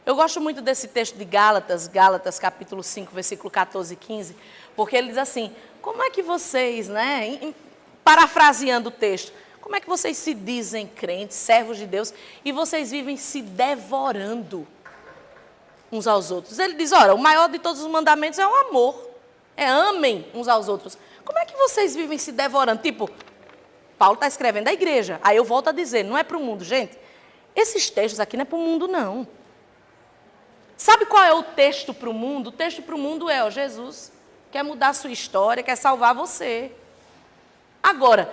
Eu gosto muito desse texto de Gálatas capítulo 5, versículo 14 e 15, porque ele diz assim, como é que vocês, parafraseando o texto, como é que vocês se dizem crentes, servos de Deus, e vocês vivem se devorando uns aos outros? Ele diz, ora, o maior de todos os mandamentos é o amor, amem uns aos outros. Como é que vocês vivem se devorando? Tipo, Paulo está escrevendo à igreja, aí eu volto a dizer, não é para o mundo, gente, esses textos aqui não é para o mundo, não. Sabe qual é o texto para o mundo? O texto para o mundo é, Jesus quer mudar a sua história, quer salvar você. Agora,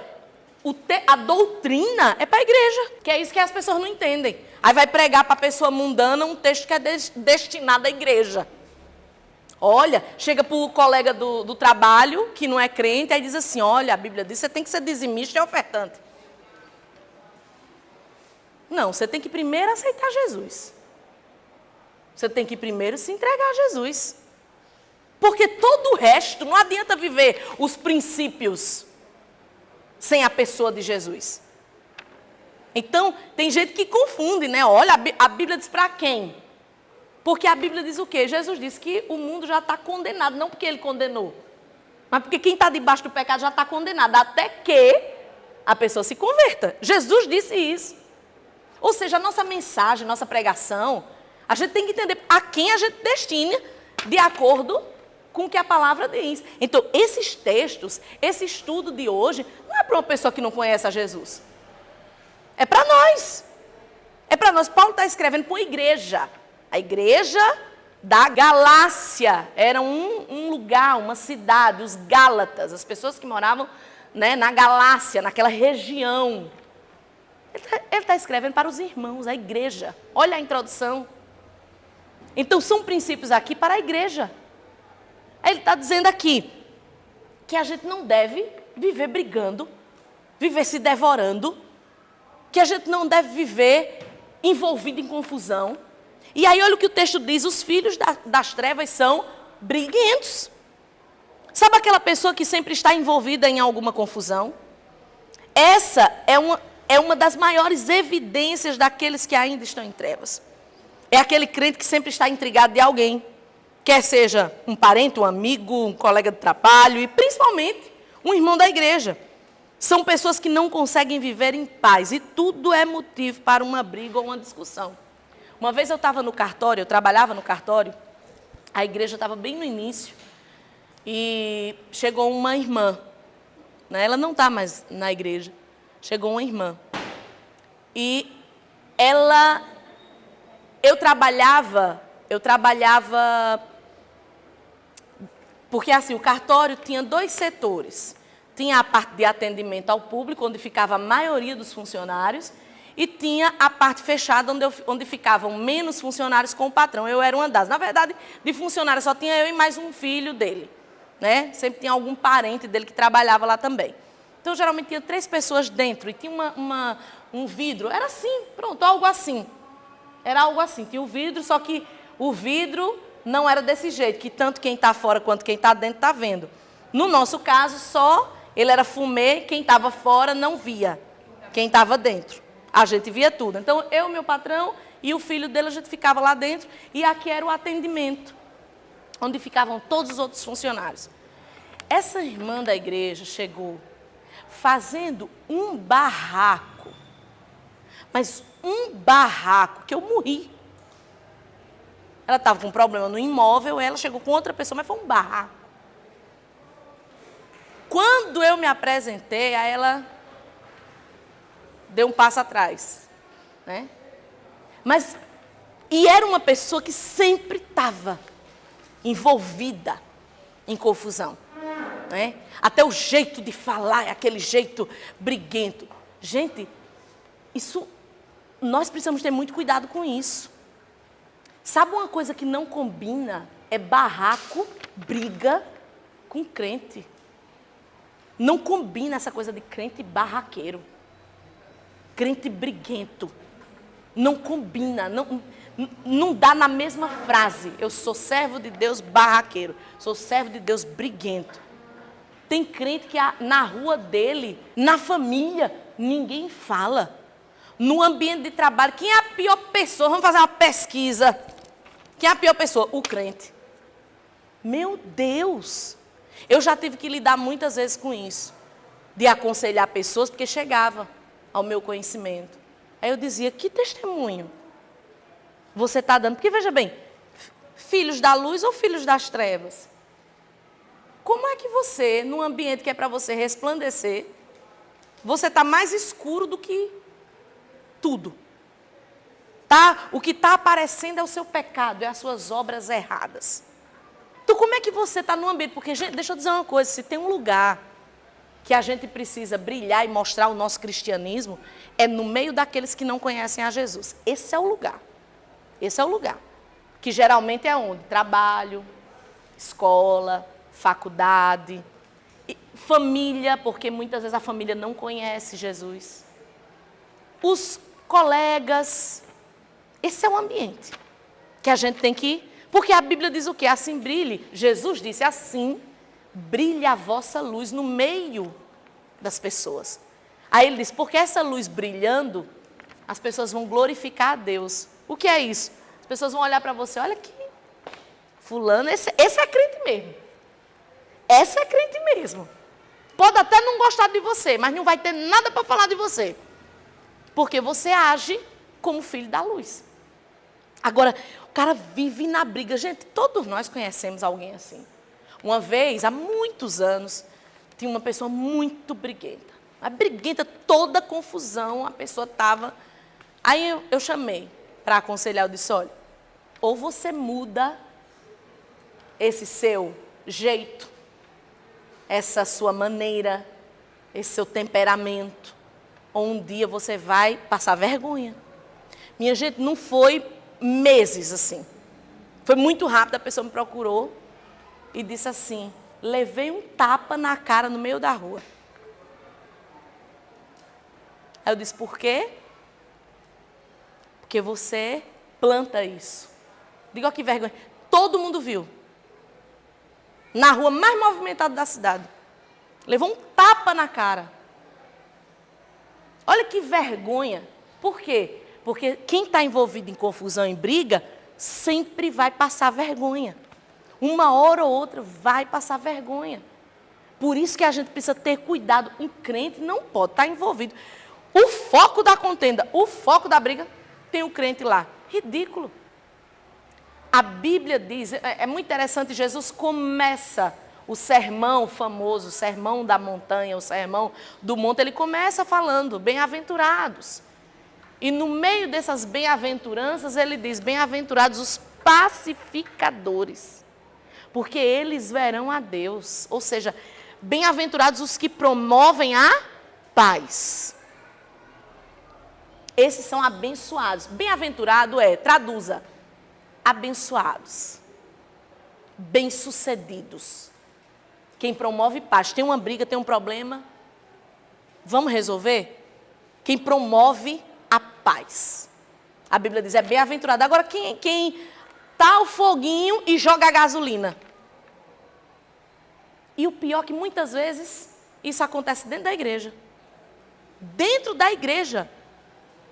a doutrina é para a igreja, que é isso que as pessoas não entendem. Aí vai pregar para a pessoa mundana um texto que é destinado à igreja. Olha, chega para o colega do trabalho, que não é crente, aí diz assim, olha, a Bíblia diz que você tem que ser dizimista e ofertante. Não, você tem que primeiro aceitar Jesus. Você tem que primeiro se entregar a Jesus. Porque todo o resto, não adianta viver os princípios sem a pessoa de Jesus. Então, tem gente que confunde, né? Olha, a Bíblia diz para quem? Porque a Bíblia diz o quê? Jesus disse que o mundo já está condenado, não porque ele condenou, mas porque quem está debaixo do pecado já está condenado, até que a pessoa se converta. Jesus disse isso. Ou seja, a nossa mensagem, nossa pregação, a gente tem que entender a quem a gente destina de acordo com o que a palavra diz. Então, esses textos, esse estudo de hoje, não é para uma pessoa que não conhece a Jesus. É para nós. É para nós. Paulo está escrevendo para uma igreja. A igreja da Galácia era um lugar, uma cidade, os Gálatas, as pessoas que moravam, na Galácia, naquela região. Ele está escrevendo para os irmãos, a igreja. Olha a introdução. Então, são princípios aqui para a igreja. Ele está dizendo aqui que a gente não deve viver brigando, viver se devorando, que a gente não deve viver envolvido em confusão. E aí, olha o que o texto diz, os filhos das trevas são briguentos. Sabe aquela pessoa que sempre está envolvida em alguma confusão? Essa é uma das maiores evidências daqueles que ainda estão em trevas. É aquele crente que sempre está intrigado de alguém. Quer seja um parente, um amigo, um colega de trabalho e principalmente um irmão da igreja. São pessoas que não conseguem viver em paz e tudo é motivo para uma briga ou uma discussão. Uma vez eu estava no cartório, eu trabalhava no cartório, a igreja estava bem no início e chegou uma irmã, ela não está mais na igreja, chegou uma irmã e eu trabalhava, porque assim, o cartório tinha 2 setores. Tinha a parte de atendimento ao público, onde ficava a maioria dos funcionários, e tinha a parte fechada, onde ficavam menos funcionários com o patrão. Eu era uma das. Na verdade, de funcionários só tinha eu e mais um filho dele. Sempre tinha algum parente dele que trabalhava lá também. Então, geralmente, tinha 3 pessoas dentro, e tinha um vidro. Era assim, pronto, algo assim. Era algo assim, tinha o vidro, só que o vidro não era desse jeito, que tanto quem está fora quanto quem está dentro está vendo. No nosso caso, só ele era fumê, quem estava fora não via, quem estava dentro. A gente via tudo. Então, eu, meu patrão e o filho dele, a gente ficava lá dentro, e aqui era o atendimento, onde ficavam todos os outros funcionários. Essa irmã da igreja chegou fazendo um barraco, mas um barraco que eu morri. Ela estava com um problema no imóvel, ela chegou com outra pessoa, mas foi um barraco. Quando eu me apresentei, aí ela deu um passo atrás. E era uma pessoa que sempre estava envolvida em confusão. Até o jeito de falar é aquele jeito briguento. Gente, nós precisamos ter muito cuidado com isso. Sabe uma coisa que não combina? É barraco, briga com crente. Não combina essa coisa de crente barraqueiro. Crente briguento. Não combina, não dá na mesma frase. Eu sou servo de Deus barraqueiro. Sou servo de Deus briguento. Tem crente que na rua dele, na família, ninguém fala. No ambiente de trabalho, quem é a pior pessoa? Vamos fazer uma pesquisa. Quem é a pior pessoa? O crente. Meu Deus! Eu já tive que lidar muitas vezes com isso. De aconselhar pessoas, porque chegava ao meu conhecimento. Aí eu dizia, que testemunho você está dando? Porque veja bem, filhos da luz ou filhos das trevas? Como é que você, num ambiente que é para você resplandecer, você está mais escuro do que tudo? Tá? O que está aparecendo é o seu pecado, é as suas obras erradas. Então como é que você está num ambiente? Porque, gente, deixa eu dizer uma coisa, se tem um lugar que a gente precisa brilhar e mostrar o nosso cristianismo, é no meio daqueles que não conhecem a Jesus. Esse é o lugar. Esse é o lugar. Que geralmente é onde? Trabalho, escola, faculdade, família, porque muitas vezes a família não conhece Jesus. Os colegas. Esse é o ambiente que a gente tem que ir. Porque a Bíblia diz o quê? Assim brilhe. Jesus disse assim, brilhe a vossa luz no meio das pessoas. Aí ele diz, porque essa luz brilhando, as pessoas vão glorificar a Deus. O que é isso? As pessoas vão olhar para você, olha aqui, fulano, esse é crente mesmo. Essa é crente mesmo. Pode até não gostar de você, mas não vai ter nada para falar de você. Porque você age como filho da luz. Agora, o cara vive na briga. Gente, todos nós conhecemos alguém assim. Uma vez, há muitos anos, tinha uma pessoa muito briguenta. A briguenta, toda confusão, a pessoa estava... Aí eu chamei para aconselhar, eu disse, olha, ou você muda esse seu jeito, essa sua maneira, esse seu temperamento, ou um dia você vai passar vergonha. Minha gente, não foi meses assim. Foi muito rápido, a pessoa me procurou e disse assim, levei um tapa na cara no meio da rua. Aí eu disse, por quê? Porque você planta isso. Diga, ó, que vergonha. Todo mundo viu. Na rua mais movimentada da cidade. Levou um tapa na cara. Olha que vergonha. Por quê? Porque quem está envolvido em confusão, em briga, sempre vai passar vergonha. Uma hora ou outra vai passar vergonha. Por isso que a gente precisa ter cuidado. Um crente não pode estar envolvido. O foco da contenda, o foco da briga, tem o crente lá. Ridículo. A Bíblia diz, é muito interessante, Jesus começa o sermão famoso, o sermão da montanha, o sermão do monte, ele começa falando, bem-aventurados. E no meio dessas bem-aventuranças, ele diz, bem-aventurados os pacificadores, porque eles verão a Deus. Ou seja, bem-aventurados os que promovem a paz. Esses são abençoados. Bem-aventurado traduza, abençoados, bem-sucedidos. Quem promove paz. Tem uma briga, tem um problema, vamos resolver? Quem promove a paz. A Bíblia diz, é bem-aventurado. Agora, quem tá o foguinho e joga a gasolina? E o pior é que muitas vezes isso acontece dentro da igreja. Dentro da igreja.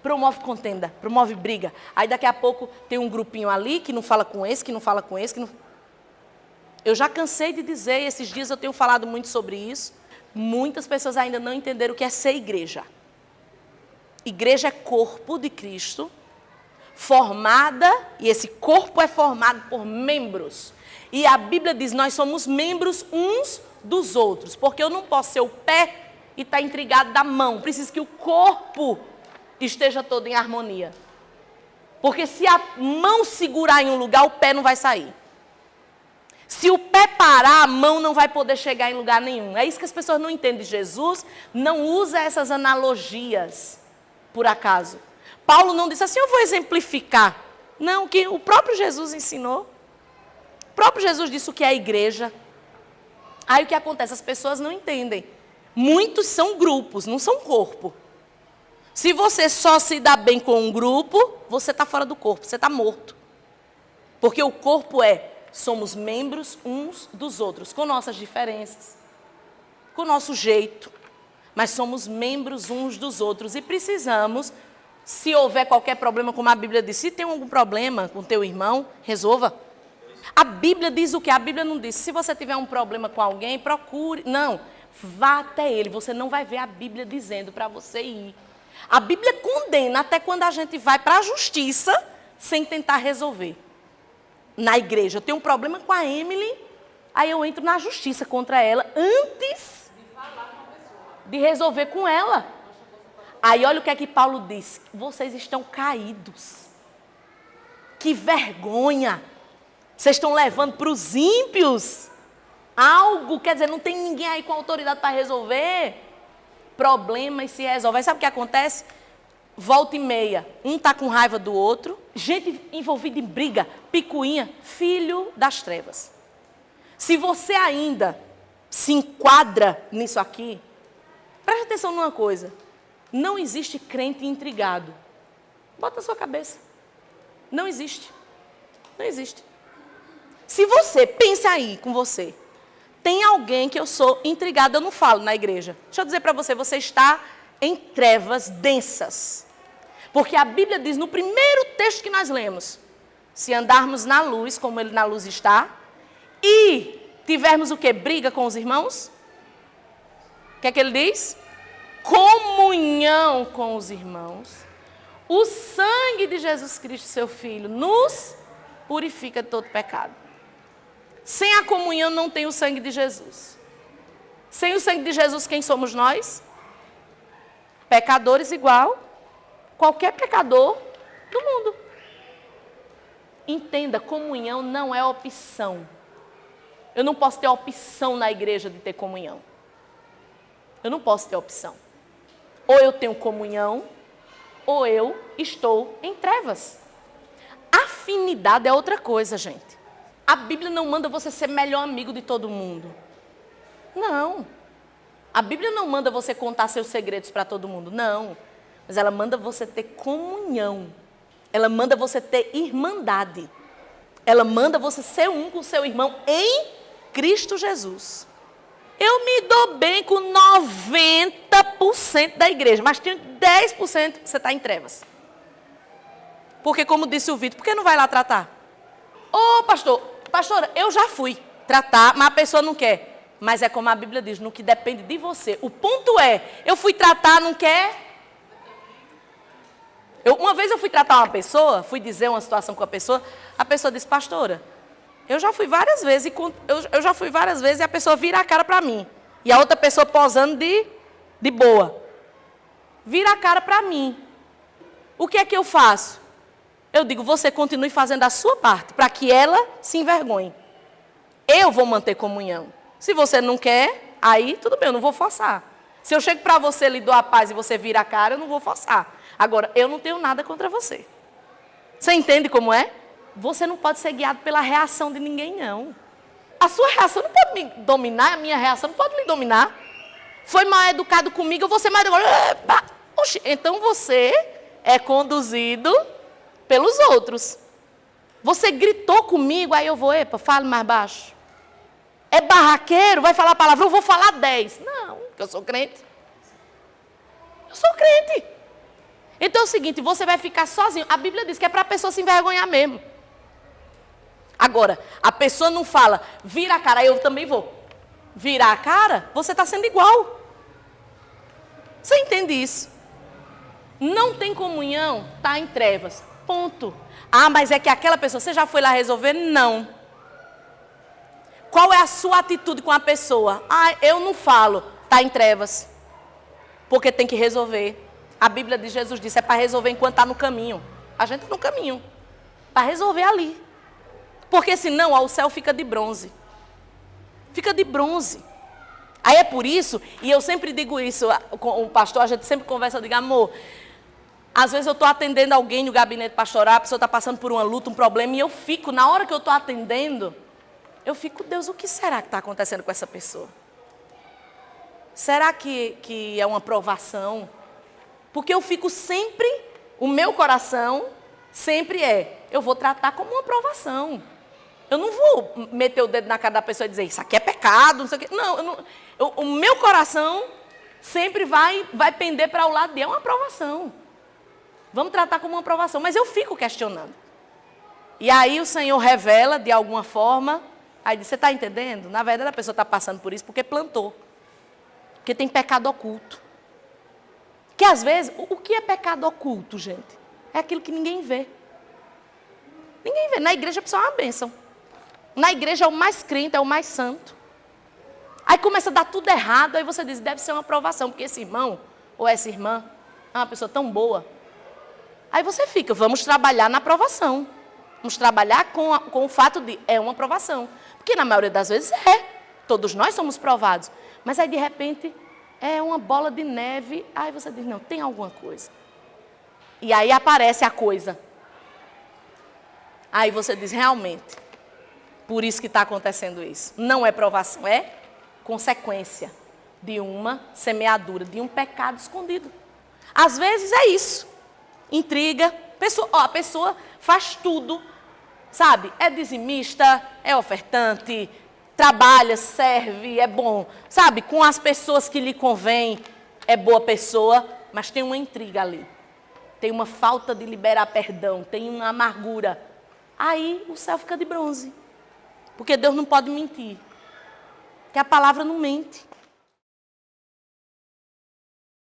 Promove contenda, promove briga. Aí daqui a pouco tem um grupinho ali que não fala com esse, que não fala com esse. Eu já cansei de dizer, esses dias eu tenho falado muito sobre isso. Muitas pessoas ainda não entenderam o que é ser igreja. Igreja é corpo de Cristo, formada, e esse corpo é formado por membros. E a Bíblia diz, nós somos membros uns dos outros. Porque eu não posso ser o pé e estar intrigado da mão. Preciso que o corpo esteja todo em harmonia. Porque se a mão segurar em um lugar, o pé não vai sair. Se o pé parar, a mão não vai poder chegar em lugar nenhum. É isso que as pessoas não entendem. Jesus não usa essas analogias por acaso. Paulo não disse assim, eu vou exemplificar. Não, que o próprio Jesus ensinou. O próprio Jesus disse o que é a igreja. Aí o que acontece? As pessoas não entendem. Muitos são grupos, não são corpo. Se você só se dá bem com um grupo, você está fora do corpo, você está morto. Porque o corpo somos membros uns dos outros, com nossas diferenças, com o nosso jeito, mas somos membros uns dos outros e precisamos Se houver qualquer problema, como a Bíblia diz, se tem algum problema com teu irmão, resolva. A Bíblia diz o quê? A Bíblia não diz, se você tiver um problema com alguém, procure. Não, vá até ele. Você não vai ver a Bíblia dizendo para você ir. A Bíblia condena até quando a gente vai para a justiça sem tentar resolver. Na igreja, eu tenho um problema com a Emily, aí eu entro na justiça contra ela antes de resolver com ela. Aí olha o que é que Paulo diz. Vocês estão caídos. Que vergonha. Vocês estão levando para os ímpios algo, quer dizer, não tem ninguém aí com autoridade para resolver. Problemas se resolvem. Aí sabe o que acontece? Volta e meia, um está com raiva do outro, gente envolvida em briga, picuinha, filho das trevas. Se você ainda se enquadra nisso aqui, preste atenção numa coisa. Não existe crente intrigado. Bota na sua cabeça. Não existe. Não existe. Se você, pense aí com você, tem alguém que eu sou intrigada, eu não falo na igreja. Deixa eu dizer para você, você está em trevas densas. Porque a Bíblia diz no primeiro texto que nós lemos, se andarmos na luz, como ele na luz está, e tivermos o quê? Briga com os irmãos? O que é que ele diz? Comunhão com os irmãos. O sangue de Jesus Cristo, seu Filho, nos purifica de todo pecado. Sem a comunhão não tem o sangue de Jesus. Sem o sangue de Jesus, quem somos nós? Pecadores igual qualquer pecador do mundo. Entenda, comunhão não é opção. Eu não posso ter opção na igreja de ter comunhão. Eu não posso ter opção. Ou eu tenho comunhão, ou eu estou em trevas. Afinidade é outra coisa, gente. A Bíblia não manda você ser melhor amigo de todo mundo. Não. A Bíblia não manda você contar seus segredos para todo mundo. Não. Mas ela manda você ter comunhão. Ela manda você ter irmandade. Ela manda você ser um com seu irmão em Cristo Jesus. Eu me dou bem com 90% da igreja, mas tem 10% que você está em trevas. Porque, como disse o Vitor, por que não vai lá tratar? Ô, pastora, eu já fui tratar, mas a pessoa não quer. Mas é como a Bíblia diz, no que depende de você. O ponto é, eu fui tratar, não quer? Uma vez eu fui tratar uma pessoa, fui dizer uma situação com a pessoa disse, pastora, eu já fui várias vezes e a pessoa vira a cara para mim. E a outra pessoa posando de boa. Vira a cara para mim. O que é que eu faço? Eu digo, você continue fazendo a sua parte, para que ela se envergonhe. Eu vou manter comunhão. Se você não quer, aí tudo bem, eu não vou forçar. Se eu chego para você, lhe dou a paz e você vira a cara, eu não vou forçar. Agora, eu não tenho nada contra você. Você entende como é? Você não pode ser guiado pela reação de ninguém, não. A sua reação não pode me dominar, a minha reação não pode me dominar. Foi mal educado comigo, eu vou ser mal educado. Oxi, então você é conduzido pelos outros. Você gritou comigo, aí eu vou, fale mais baixo. É barraqueiro, vai falar a palavra, eu vou falar 10. Não, porque eu sou crente. Eu sou crente. Então é o seguinte, você vai ficar sozinho. A Bíblia diz que é para a pessoa se envergonhar mesmo. Agora, a pessoa não fala, vira a cara, eu também vou. Virar a cara, você está sendo igual. Você entende isso? Não tem comunhão, está em trevas. Ponto. Ah, mas é que aquela pessoa, você já foi lá resolver? Não. Qual é a sua atitude com a pessoa? Ah, eu não falo, está em trevas. Porque tem que resolver. A Bíblia de Jesus disse, é para resolver enquanto está no caminho. A gente está no caminho. Para resolver ali. Porque senão ó, o céu fica de bronze. Fica de bronze. Aí é por isso, e eu sempre digo isso com o pastor, a gente sempre conversa, eu digo, amor, às vezes eu estou atendendo alguém no gabinete pastoral, a pessoa está passando por uma luta, um problema, e eu fico, na hora que eu estou atendendo, eu fico, Deus, o que será que está acontecendo com essa pessoa? Será que é uma provação? Porque eu fico sempre, o meu coração sempre eu vou tratar como uma provação. Eu não vou meter o dedo na cara da pessoa e dizer, isso aqui é pecado, não sei o quê. Não, o meu coração sempre vai pender para o lado de é uma aprovação. Vamos tratar como uma provação. Mas eu fico questionando. E aí o Senhor revela de alguma forma. Aí diz, você está entendendo? Na verdade a pessoa está passando por isso porque plantou. Porque tem pecado oculto. Que às vezes, o que é pecado oculto, gente? É aquilo que ninguém vê. Ninguém vê. Na igreja a pessoa é uma bênção. Na igreja é o mais crente, é o mais santo. Aí começa a dar tudo errado, aí você diz, deve ser uma aprovação, porque esse irmão ou essa irmã é uma pessoa tão boa. Aí você fica, vamos trabalhar na aprovação. Vamos trabalhar com o fato de, é uma aprovação. Porque na maioria das vezes todos nós somos provados. Mas aí de repente, é uma bola de neve, aí você diz, não, tem alguma coisa. E aí aparece a coisa. Aí você diz, realmente, por isso que está acontecendo isso. Não é provação, é consequência de uma semeadura, de um pecado escondido. Às vezes é isso. Intriga. A pessoa faz tudo, sabe? É dizimista, é ofertante, trabalha, serve, é bom. Sabe? Com as pessoas que lhe convém, é boa pessoa, mas tem uma intriga ali. Tem uma falta de liberar perdão, tem uma amargura. Aí o céu fica de bronze. Porque Deus não pode mentir. Porque a palavra não mente.